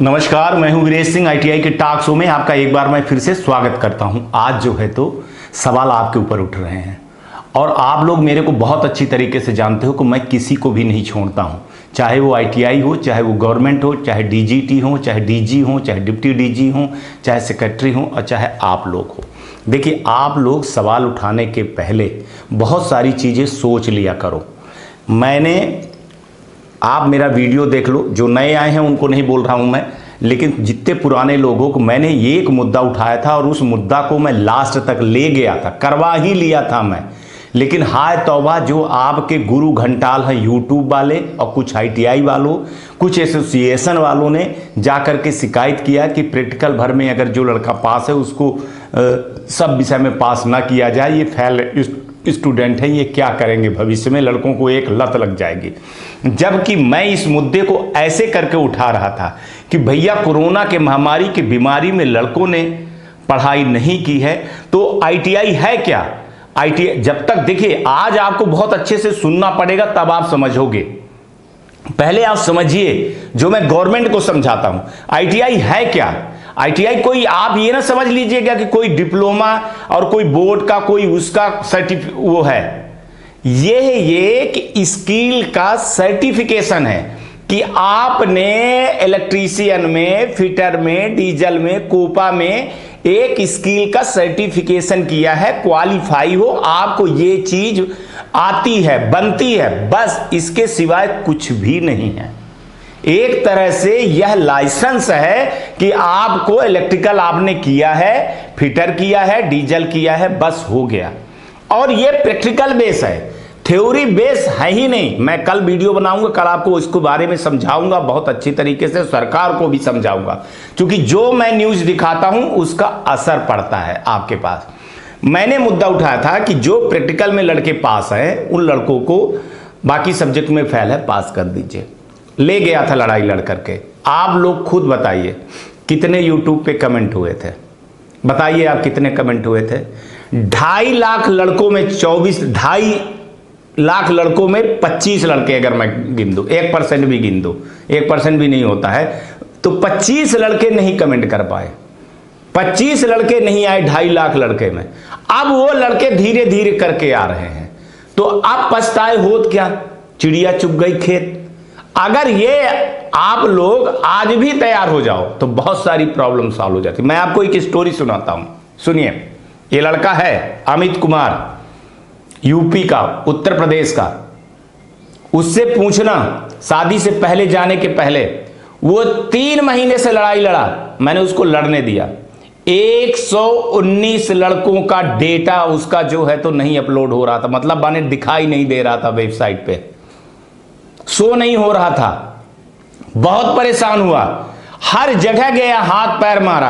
नमस्कार, मैं हूं वीरेश सिंह। आईटीआई के टॉक शो में आपका एक बार मैं फिर से स्वागत करता हूं। आज जो है तो सवाल आपके ऊपर उठ रहे हैं और आप लोग मेरे को बहुत अच्छी तरीके से जानते हो कि मैं किसी को भी नहीं छोड़ता हूं, चाहे वो आईटीआई हो, चाहे वो गवर्नमेंट हो, चाहे डीजीटी हो, चाहे डीजी हो, चाहे डिप्टी डीजी हो, चाहे सेक्रेटरी हो और चाहे आप लोग हो। देखिए, आप लोग सवाल उठाने के पहले बहुत सारी चीज़ें सोच लिया करो। आप मेरा वीडियो देख लो, जो नए आए हैं उनको नहीं बोल रहा हूं मैं, लेकिन जितने पुराने लोगों को मैंने ये एक मुद्दा उठाया था और उस मुद्दा को मैं लास्ट तक ले गया था, करवा ही लिया था मैं। लेकिन हाय तौबा, जो आपके गुरु घंटाल हैं यूट्यूब वाले और कुछ आईटीआई वालों, कुछ एसोसिएशन वालों ने जाकर के शिकायत किया कि प्रैक्टिकल भर में अगर जो लड़का पास है उसको सब विषय में पास ना किया जाए, ये फेल स्टूडेंट हैं, ये क्या करेंगे भविष्य में, लड़कों को एक लत लग जाएगी। जबकि मैं इस मुद्दे को ऐसे करके उठा रहा था कि भैया, कोरोना के महामारी की बीमारी में लड़कों ने पढ़ाई नहीं की है तो आईटीआई है क्या। आईटीआई जब तक, देखिए, आज आपको बहुत अच्छे से सुनना पड़ेगा तब आप समझोगे। पहले आप समझिए जो मैं गवर्नमेंट को समझाता हूं। आईटीआई है क्या? आईटीआई कोई, आप ये ना समझ लीजिएगा कि कोई डिप्लोमा और कोई बोर्ड का कोई उसका सर्टिफिकेट वो है। ये एक स्किल का सर्टिफिकेशन है कि आपने इलेक्ट्रीशियन में, फिटर में, डीजल में, कोपा में एक स्किल का सर्टिफिकेशन किया है, क्वालिफाई हो, आपको ये चीज आती है, बनती है, बस इसके सिवाय कुछ भी नहीं है। एक तरह से यह लाइसेंस है कि आपको इलेक्ट्रिकल आपने किया है, फिटर किया है, डीजल किया है, बस हो गया। और यह प्रैक्टिकल बेस है, थ्योरी बेस है ही नहीं। मैं कल वीडियो बनाऊंगा, कल आपको इसको बारे में समझाऊंगा बहुत अच्छी तरीके से, सरकार को भी समझाऊंगा, क्योंकि जो मैं न्यूज दिखाता हूं उसका असर पड़ता है आपके पास। मैंने मुद्दा उठाया था कि जो प्रैक्टिकल में लड़के पास हैं उन लड़कों को बाकी सब्जेक्ट में फेल है, पास कर दीजिए। ले गया था लड़ाई लड़ करके। आप लोग खुद बताइए कितने यूट्यूब पे कमेंट हुए थे, बताइए आप कितने कमेंट हुए थे। 2.5 लाख लड़कों में 2.5 लाख लड़कों में 25 लड़के, अगर मैं गिन दूं, 1% भी गिन दूं, 1% भी नहीं होता है, तो 25 लड़के नहीं कमेंट कर पाए, 25 लड़के नहीं आए 2.5 लाख लड़के में। अब वो लड़के धीरे धीरे करके आ रहे हैं, तो अब पछताए होत क्या, चिड़िया चुग गई खेत। अगर ये आप लोग आज भी तैयार हो जाओ तो बहुत सारी प्रॉब्लम सॉल्व हो जाती। मैं आपको एक स्टोरी सुनाता हूं, सुनिए। ये लड़का है अमित कुमार, यूपी का, उत्तर प्रदेश का। उससे पूछना, शादी से पहले जाने के पहले वो 3 महीने से लड़ाई लड़ा, मैंने उसको लड़ने दिया। 119 लड़कों का डेटा उसका जो है तो नहीं अपलोड हो रहा था, मतलब मैंने दिखाई नहीं दे रहा था वेबसाइट पे, शो नहीं हो रहा था। बहुत परेशान हुआ, हर जगह गया, हाथ पैर मारा,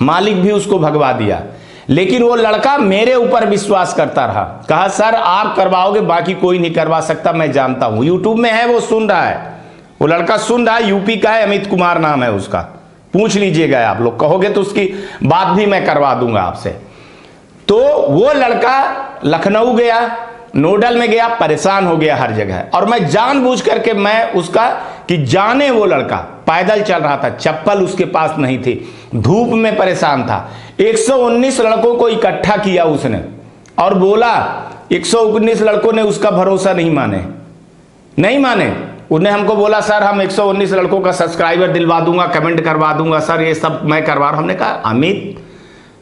मालिक भी उसको भगवा दिया, लेकिन वो लड़का मेरे ऊपर विश्वास करता रहा। कहा सर आप करवाओगे, बाकी कोई नहीं करवा सकता, मैं जानता हूं। यूट्यूब में है, वो सुन रहा है, वो लड़का सुन रहा है, यूपी का है, अमित कुमार नाम है उसका, पूछ लीजिएगा। आप लोग कहोगे तो उसकी बात भी मैं करवा दूंगा आपसे। तो वो लड़का लखनऊ गया, नोडल में गया, परेशान हो गया हर जगह। और मैं जानबूझ करके मैं उसका, कि जाने वो लड़का पैदल चल रहा था, चप्पल उसके पास नहीं थी, धूप में परेशान था। 119 लड़कों को इकट्ठा किया उसने और बोला, 119 लड़कों ने उसका भरोसा नहीं माने। उन्हें हमको बोला सर हम 119 लड़कों का सब्सक्राइबर दिलवा दूंगा, कमेंट करवा दूंगा सर, ये सब मैं करवा रहा हूं। हमने कहा अमित,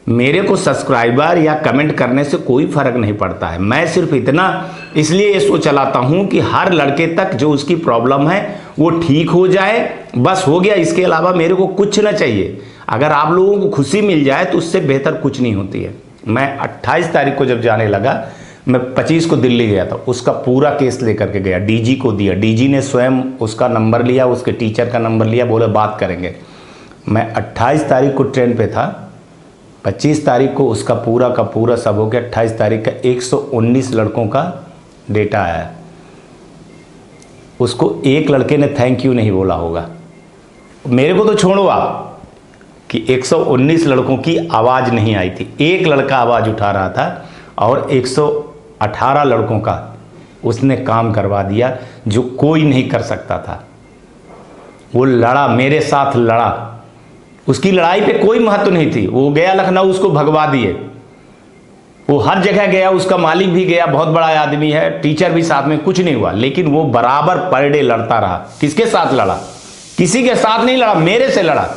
मेरे को सब्सक्राइबर या कमेंट करने से कोई फर्क नहीं पड़ता है, मैं सिर्फ इतना इसलिए ये सोच चलाता हूं कि हर लड़के तक जो उसकी प्रॉब्लम है वो ठीक हो जाए, बस हो गया। इसके अलावा मेरे को कुछ ना चाहिए। अगर आप लोगों को खुशी मिल जाए तो उससे बेहतर कुछ नहीं होती है। मैं 28 तारीख को जब जाने लगा, मैं 25 को दिल्ली गया था, उसका पूरा केस लेकर के गया, डीजी को दिया। डीजी ने स्वयं उसका नंबर लिया, उसके टीचर का नंबर लिया, बोले बात करेंगे। मैं 28 तारीख को ट्रेन पे था, 25 तारीख को उसका पूरा का पूरा सब हो गया। 28 तारीख का 119 लड़कों का डेटा आया। उसको एक लड़के ने थैंक यू नहीं बोला होगा। मेरे को तो छोड़ो आप कि 119 लड़कों की आवाज़ नहीं आई थी, एक लड़का आवाज़ उठा रहा था और 118 लड़कों का उसने काम करवा दिया जो कोई नहीं कर सकता था। वो लड़ा, मेरे साथ लड़ा। उसकी लड़ाई पे कोई महत्व नहीं थी। वो गया लखनऊ, उसको भगवा दिए। वो हर जगह गया, उसका मालिक भी गया, बहुत बड़ा आदमी है, टीचर भी साथ में, कुछ नहीं हुआ। लेकिन वो बराबर पर डे लड़ता रहा। किसके साथ लड़ा? किसी के साथ नहीं लड़ा, मेरे से लड़ा।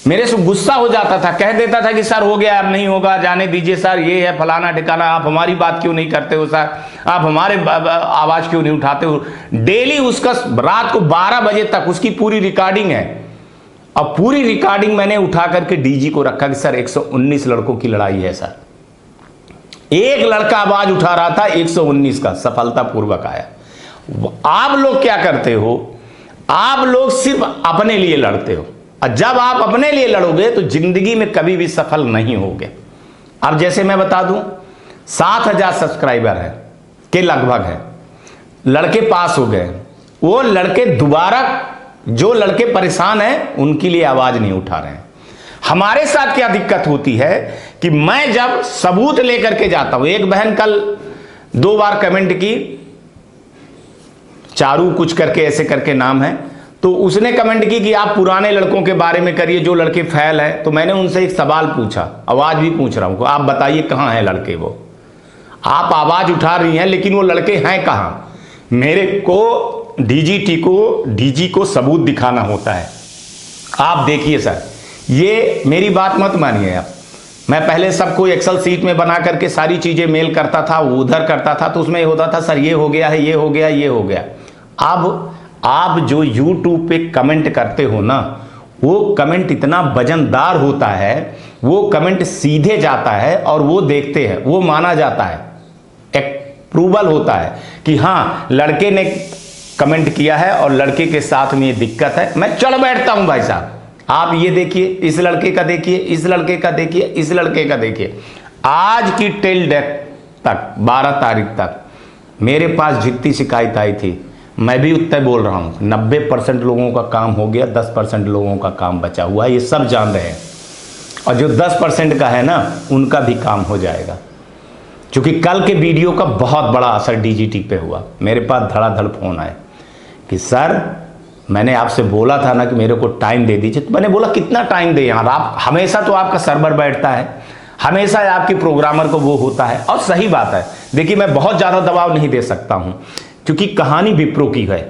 मेरे से गुस्सा हो जाता था, कह देता था कि सर हो गया, अब नहीं होगा, जाने दीजिए सर, ये है फलाना ठिकाना, आप हमारी बात क्यों नहीं करते हो सर, आप हमारे आवाज क्यों नहीं उठाते हो। डेली उसका रात को 12 बजे तक उसकी पूरी रिकॉर्डिंग है। अब पूरी रिकॉर्डिंग मैंने उठा करके डीजी को रखा कि सर 119 लड़कों की लड़ाई है सर। एक लड़का आवाज उठा रहा था, 119 का सफलतापूर्वक आया। आप लोग क्या करते हो? आप लोग सिर्फ अपने लिए लड़ते हो, और जब आप अपने लिए लड़ोगे तो जिंदगी में कभी भी सफल नहीं होगे। अब जैसे मैं बता दूं, 7000 सब्सक्राइबर है के लगभग है, लड़के पास हो गए। वो लड़के दोबारा, जो लड़के परेशान हैं उनके लिए आवाज नहीं उठा रहे हैं। हमारे साथ क्या दिक्कत होती है कि मैं जब सबूत लेकर के जाता हूं, एक बहन कल 2 बार कमेंट की, चारू कुछ करके ऐसे करके नाम है, तो उसने कमेंट की कि आप पुराने लड़कों के बारे में करिए जो लड़के फैल हैं। तो मैंने उनसे एक सवाल पूछा, आवाज भी पूछ रहा हूं, आप बताइए कहां हैं लड़के? वो आप आवाज उठा रही हैं लेकिन वो लड़के हैं कहां? मेरे को डीजी को सबूत दिखाना होता है। आप देखिए सर, ये मेरी बात मत मानिए आप। मैं पहले सबको एक्सेल सीट में बना करके सारी चीजें मेल करता था, उधर करता था, तो उसमें ये होता था सर ये हो गया है, ये हो गया, ये हो गया। अब आप जो YouTube पे कमेंट करते हो ना, वो कमेंट इतना वजनदार होता है, वो कमेंट सीधे जाता है और वो देखते हैं, वो माना जाता है, अप्रूवल होता है कि हाँ लड़के ने कमेंट किया है और लड़के के साथ में ये दिक्कत है। मैं चढ़ बैठता हूं भाई साहब, आप ये देखिए, इस लड़के का देखिए, इस लड़के का देखिए, इस लड़के का देखिए। आज की टिल डेट तक 12 तारीख तक मेरे पास जितनी शिकायत आई थी, मैं भी उतना बोल रहा हूं, 90% लोगों का काम हो गया, 10% लोगों का काम बचा हुआ है, ये सब जान रहे हैं। और जो 10% का है ना, उनका भी काम हो जाएगा। क्योंकि कल के वीडियो का बहुत बड़ा असर डीजीटी पे हुआ। मेरे पास धड़ाधड़ फोन आए कि सर मैंने आपसे बोला था ना कि मेरे को टाइम दे दीजिए। तो मैंने बोला कितना टाइम दे यार, आप हमेशा तो आपका सर्वर बैठता है, हमेशा आपके प्रोग्रामर को वो होता है। और सही बात है, देखिए मैं बहुत ज़्यादा दबाव नहीं दे सकता हूं, क्योंकि कहानी विप्रो की है,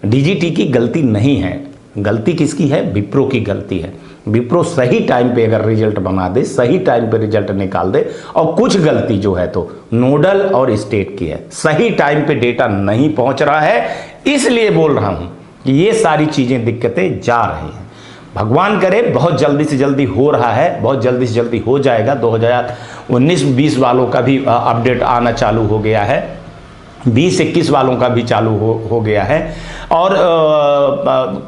डीजीटी की गलती नहीं है। गलती किसकी है? विप्रो की गलती है। विप्रो सही टाइम पे अगर रिजल्ट बना दे, सही टाइम पे रिजल्ट निकाल दे, और कुछ गलती जो है तो नोडल और स्टेट की है, सही टाइम पे डेटा नहीं पहुंच रहा है, इसलिए बोल रहा हूं कि ये सारी चीजें दिक्कतें जा रही हैं। भगवान करे बहुत जल्दी से जल्दी हो रहा है, बहुत जल्दी से जल्दी हो जाएगा। 2019-20 वालों का भी अपडेट आना चालू हो गया है, 20-21 वालों का भी चालू हो गया है, और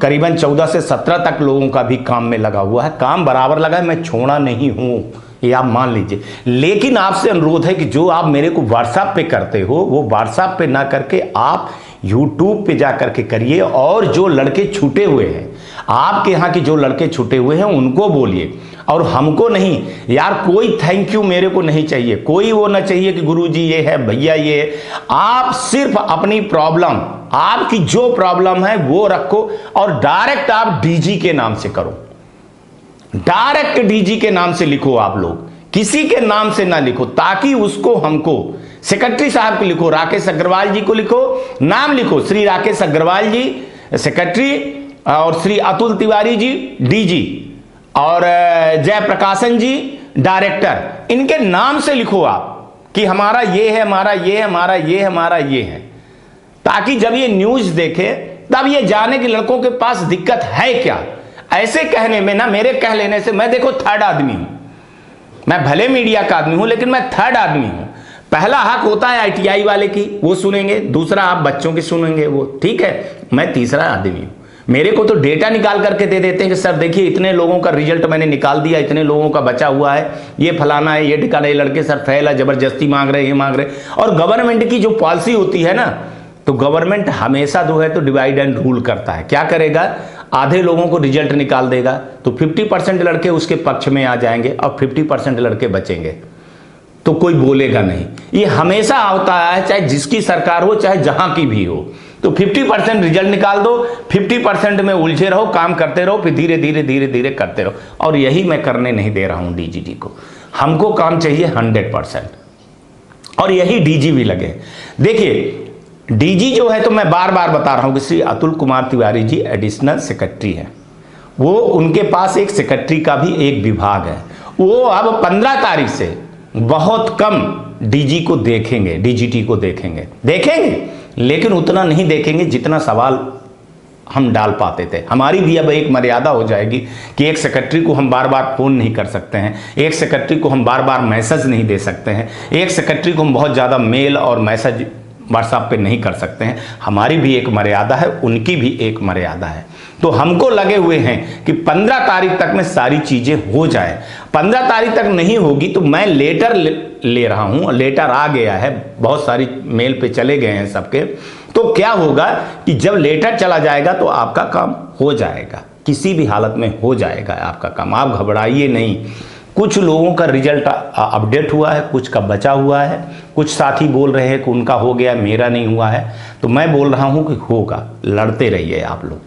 करीबन 14 से 17 तक लोगों का भी काम में लगा हुआ है। काम बराबर लगा है, मैं छोड़ा नहीं हूं, ये आप मान लीजिए। लेकिन आपसे अनुरोध है कि जो आप मेरे को व्हाट्सएप पे करते हो, वो व्हाट्सएप पे ना करके आप यूट्यूब पे जा करके करिए। और जो लड़के छूटे हुए हैं, आपके यहाँ के जो लड़के छूटे हुए हैं, उनको बोलिए, और हमको नहीं यार। कोई थैंक यू मेरे को नहीं चाहिए, कोई वो ना चाहिए कि गुरुजी ये है, भैया ये है। आप सिर्फ अपनी प्रॉब्लम, आपकी जो प्रॉब्लम है वो रखो, और डायरेक्ट आप डीजी के नाम से करो, डायरेक्ट डीजी के नाम से लिखो। आप लोग किसी के नाम से ना लिखो, ताकि उसको, हमको, सेक्रेटरी साहब को लिखो, राकेश अग्रवाल जी को लिखो, नाम लिखो, श्री राकेश अग्रवाल जी सेक्रेटरी, और श्री अतुल तिवारी जी डीजी, और जयप्रकाशन जी डायरेक्टर। इनके नाम से लिखो आप कि हमारा ये है, हमारा ये है, हमारा ये है, हमारा ये है, ताकि जब ये न्यूज देखे तब ये जाने कि लड़कों के पास दिक्कत है क्या। ऐसे कहने में ना, मेरे कह लेने से, मैं देखो थर्ड आदमी हूं, मैं भले मीडिया का आदमी हूं, लेकिन मैं थर्ड आदमी हूं। पहला हक होता है आईटीआई वाले की, वो सुनेंगे, दूसरा आप बच्चों की सुनेंगे, वो ठीक है। मैं तीसरा आदमी हूं। मेरे को तो डेटा निकाल करके दे देते हैं कि सर देखिए इतने लोगों का रिजल्ट मैंने निकाल दिया, इतने लोगों का बचा हुआ है, ये फलाना है, ये ठिकाना, ये लड़के सर फेल है, जबरदस्ती मांग रहे हैं, ये मांग रहे हैं। और गवर्नमेंट की जो पॉलिसी होती है ना, तो गवर्नमेंट हमेशा जो है तो डिवाइड एंड रूल करता है। क्या करेगा? आधे लोगों को रिजल्ट निकाल देगा, तो 50% लड़के उसके पक्ष में आ जाएंगे और 50% लड़के बचेंगे, तो कोई बोलेगा नहीं। ये हमेशा होता है, चाहे जिसकी सरकार हो, चाहे जहां की भी हो। तो 50% रिजल्ट निकाल दो, 50% में उलझे रहो, काम करते रहो, फिर धीरे धीरे धीरे धीरे करते रहो। और यही मैं करने नहीं दे रहा हूं डीजीटी को। हमको काम चाहिए 100%, और यही डीजी भी लगे। देखिए डीजी जो है, तो मैं बार बार बता रहा हूं कि श्री अतुल कुमार तिवारी जी एडिशनल सेक्रेटरी हैं। वो उनके पास एक सेक्रेटरी का भी एक विभाग है। वो अब 15 तारीख से बहुत कम डीजी को देखेंगे, डीजीटी को देखेंगे, लेकिन उतना नहीं देखेंगे जितना सवाल हम डाल पाते थे। हमारी भी अब एक मर्यादा हो जाएगी कि एक सेक्रेटरी को हम बार बार फोन नहीं कर सकते हैं, एक सेक्रेटरी को हम बार बार मैसेज नहीं दे सकते हैं, एक सेक्रेटरी को हम बहुत ज़्यादा मेल और मैसेज व्हाट्सएप पे नहीं कर सकते हैं। हमारी भी एक मर्यादा है, उनकी भी एक मर्यादा है। तो हमको लगे हुए हैं कि 15 तारीख तक में सारी चीज़ें हो जाए। 15 तारीख तक नहीं होगी तो मैं लेटर ले रहा हूँ, लेटर आ गया है, बहुत सारी मेल पे चले गए हैं सबके। तो क्या होगा कि जब लेटर चला जाएगा तो आपका काम हो जाएगा, किसी भी हालत में हो जाएगा आपका काम, आप घबराइए नहीं। कुछ लोगों का रिजल्ट अपडेट हुआ है, कुछ का बचा हुआ है, कुछ साथी बोल रहे हैं कि उनका हो गया, मेरा नहीं हुआ है। तो मैं बोल रहा हूं कि होगा, लड़ते रहिए आप लोग।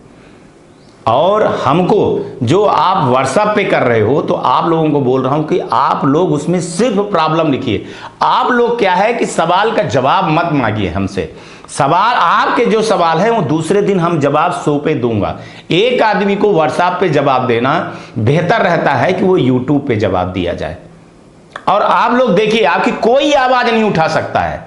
और हमको जो आप व्हाट्सएप पे कर रहे हो, तो आप लोगों को बोल रहा हूं कि आप लोग उसमें सिर्फ प्रॉब्लम लिखिए। आप लोग क्या है कि सवाल का जवाब मत मांगिए हमसे। सवाल आपके जो सवाल है वो दूसरे दिन हम जवाब 100 पे दूंगा। एक आदमी को व्हाट्सएप पे जवाब देना बेहतर रहता है कि वो यूट्यूब पे जवाब दिया जाए। और आप लोग देखिए, आपकी कोई आवाज नहीं उठा सकता है।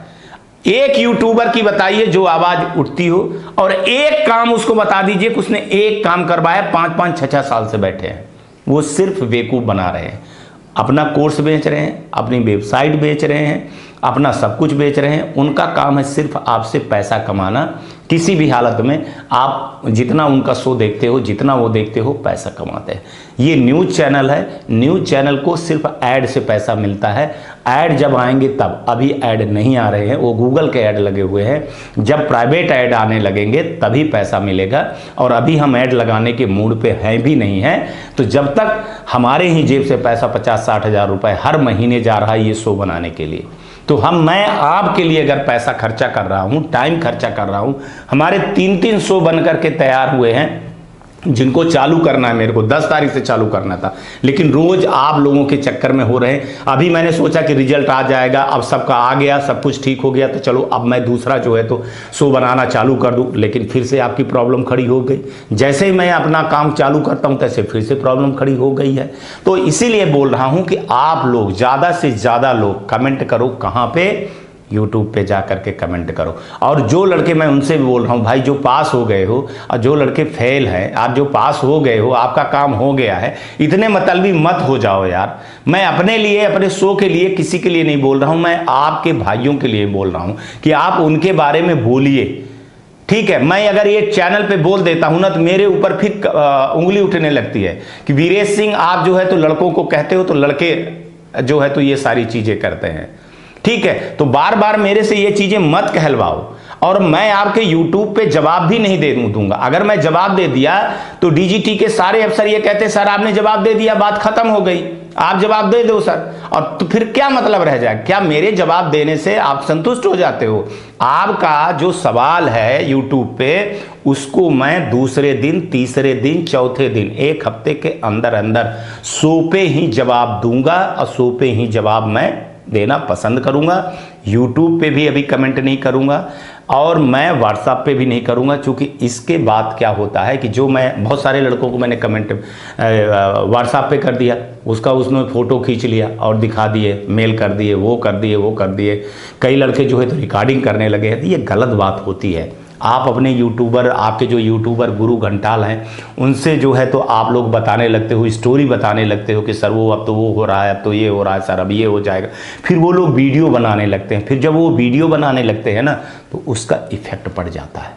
एक यूट्यूबर की बताइए जो आवाज उठती हो, और एक काम उसको बता दीजिए कि उसने एक काम करवाया, 5-5, 6-6 साल से बैठे हैं। वो सिर्फ बेवकूफ बना रहे हैं, अपना कोर्स बेच रहे हैं, अपनी वेबसाइट बेच रहे हैं, अपना सब कुछ बेच रहे हैं। उनका काम है सिर्फ आपसे पैसा कमाना। किसी भी हालत में आप जितना उनका शो देखते हो, जितना वो देखते हो, पैसा कमाते हैं। ये न्यूज़ चैनल है, न्यूज़ चैनल को सिर्फ ऐड से पैसा मिलता है। ऐड जब आएंगे तब, अभी ऐड नहीं आ रहे हैं, वो गूगल के ऐड लगे हुए हैं। जब प्राइवेट ऐड आने लगेंगे तभी पैसा मिलेगा, और अभी हम ऐड लगाने के मूड पे हैं भी नहीं है। तो जब तक हमारे ही जेब से पैसा 50-60 हज़ार रुपये हर महीने जा रहा है ये शो बनाने के लिए, तो मैं आपके लिए अगर पैसा खर्चा कर रहा हूं, टाइम खर्चा कर रहा हूं, हमारे 3-3 शो बन करके तैयार हुए हैं जिनको चालू करना है। मेरे को 10 तारीख से चालू करना था, लेकिन रोज आप लोगों के चक्कर में हो रहे हैं। अभी मैंने सोचा कि रिजल्ट आ जाएगा, अब सबका आ गया, सब कुछ ठीक हो गया, तो चलो अब मैं दूसरा जो है तो शो बनाना चालू कर दूं। लेकिन फिर से आपकी प्रॉब्लम खड़ी हो गई। जैसे ही मैं अपना काम चालू करता हूं तैसे फिर से प्रॉब्लम खड़ी हो गई है। तो इसीलिए बोल रहा हूं कि आप लोग ज़्यादा से ज़्यादा लोग कमेंट करो। कहाँ पे? यूट्यूब पे जा करके कमेंट करो। और जो लड़के, मैं उनसे भी बोल रहा हूँ भाई, जो पास हो गए हो और जो लड़के फेल हैं, आप जो पास हो गए हो, आपका काम हो गया है, इतने मतलबी मत हो जाओ यार। मैं अपने लिए, अपने शो के लिए, किसी के लिए नहीं बोल रहा हूँ, मैं आपके भाइयों के लिए बोल रहा हूँ कि आप उनके बारे में बोलिए। ठीक है, मैं अगर ये चैनल पे बोल देता हूं ना तो मेरे ऊपर फिर उंगली उठने लगती है कि वीरेश सिंह आप जो है तो लड़कों को कहते हो, तो लड़के जो है तो ये सारी चीजें करते हैं। ठीक है, तो बार बार मेरे से ये चीजें मत कहलवाओ। और मैं आपके YouTube पे जवाब भी नहीं दे दूंगा। अगर मैं जवाब दे दिया तो डीजीटी के सारे अफसर ये कहते हैं सर आपने जवाब दे दिया, बात खत्म हो गई, आप जवाब दे दो सर। और तो फिर क्या मतलब रह जाए? क्या मेरे जवाब देने से आप संतुष्ट हो जाते हो? आपका जो सवाल है YouTube पे, उसको मैं दूसरे दिन, तीसरे दिन, चौथे दिन, एक हफ्ते के अंदर अंदर शो पे ही जवाब दूंगा, और शो पे ही जवाब मैं देना पसंद करूंगा। YouTube पे भी अभी कमेंट नहीं करूंगा, और मैं व्हाट्सएप पे भी नहीं करूंगा, क्योंकि इसके बाद क्या होता है कि जो मैं बहुत सारे लड़कों को मैंने कमेंट व्हाट्सएप पे कर दिया, उसका उसने फ़ोटो खींच लिया और दिखा दिए, मेल कर दिए, वो कर दिए, वो कर दिए। कई लड़के जो है तो रिकॉर्डिंग करने लगे हैं। तो ये गलत बात होती है। आप अपने यूट्यूबर, आपके जो यूट्यूबर गुरु घंटाल हैं, उनसे जो है तो आप लोग बताने लगते हो, स्टोरी बताने लगते हो कि सर वो अब तो वो हो रहा है, अब तो ये हो रहा है, सर अब ये हो जाएगा। फिर वो लोग वीडियो बनाने लगते हैं। फिर जब वो वीडियो बनाने लगते हैं ना, तो उसका इफेक्ट पड़ जाता है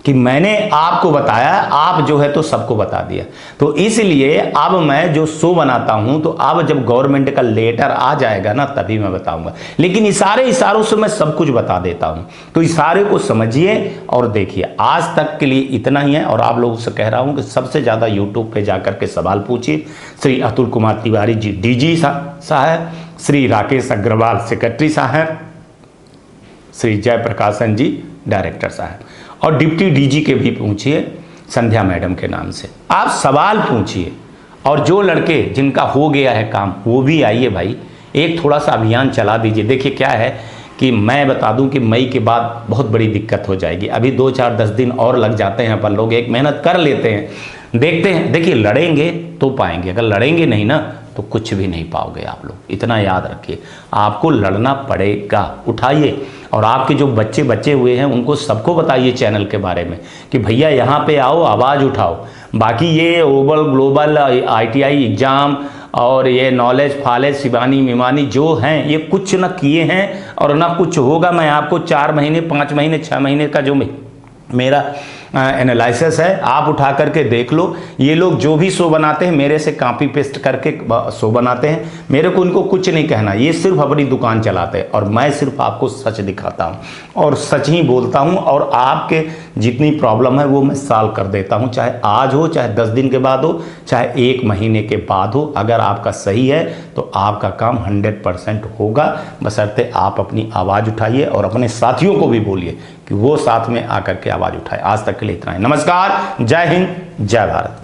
कि मैंने आपको बताया, आप जो है तो सबको बता दिया। तो इसलिए अब मैं जो शो बनाता हूं, तो अब जब गवर्नमेंट का लेटर आ जाएगा ना, तभी मैं बताऊंगा। लेकिन इशारों से मैं सब कुछ बता देता हूं। तो इशारे को समझिए और देखिए। आज तक के लिए इतना ही है, और आप लोगों से कह रहा हूं कि सबसे ज्यादा यूट्यूब पे जाकर के सवाल पूछिए। श्री अतुल कुमार तिवारी जी डीजी साहब, श्री राकेश अग्रवाल सेक्रेटरी साहब, श्री जयप्रकाशन जी डायरेक्टर साहब। और डिप्टी डीजी के भी पूछिए, संध्या मैडम के नाम से आप सवाल पूछिए। और जो लड़के जिनका हो गया है काम वो भी आइए भाई, एक थोड़ा सा अभियान चला दीजिए। देखिए क्या है कि मैं बता दूं कि मई के बाद बहुत बड़ी दिक्कत हो जाएगी। अभी 2-4-10 दिन और लग जाते हैं, अपन लोग एक मेहनत कर लेते हैं, देखते हैं। देखिए लड़ेंगे तो पाएंगे, अगर लड़ेंगे नहीं ना तो कुछ भी नहीं पाओगे आप लोग, इतना याद रखिए। आपको लड़ना पड़ेगा, उठाइए। और आपके जो बच्चे बचे हुए हैं उनको सबको बताइए चैनल के बारे में कि भैया यहाँ पे आओ, आवाज़ उठाओ। बाकी ये ओवल ग्लोबल ITI एग्ज़ाम और ये नॉलेज फालेज शिवानी मिमानी जो हैं ये कुछ ना किए हैं और ना कुछ होगा। मैं आपको 4 महीने 5 महीने 6 महीने का जो मेरा एनालिसिस है आप उठा करके देख लो। ये लोग जो भी शो बनाते हैं मेरे से कॉपी पेस्ट करके शो बनाते हैं। मेरे को उनको कुछ नहीं कहना, ये सिर्फ अपनी दुकान चलाते हैं और मैं सिर्फ आपको सच दिखाता हूँ और सच ही बोलता हूँ। और आपके जितनी प्रॉब्लम है वो मैं सॉल्व कर देता हूँ, चाहे आज हो, चाहे 10 दिन के बाद हो, चाहे 1 महीने के बाद हो। अगर आपका सही है तो आपका काम 100% होगा, बशर्ते आप अपनी आवाज़ उठाइए और अपने साथियों को भी बोलिए कि वो साथ में आकर के आवाज़ उठाए। आज तक के लिए इतना ही। नमस्कार, जय हिंद, जय भारत।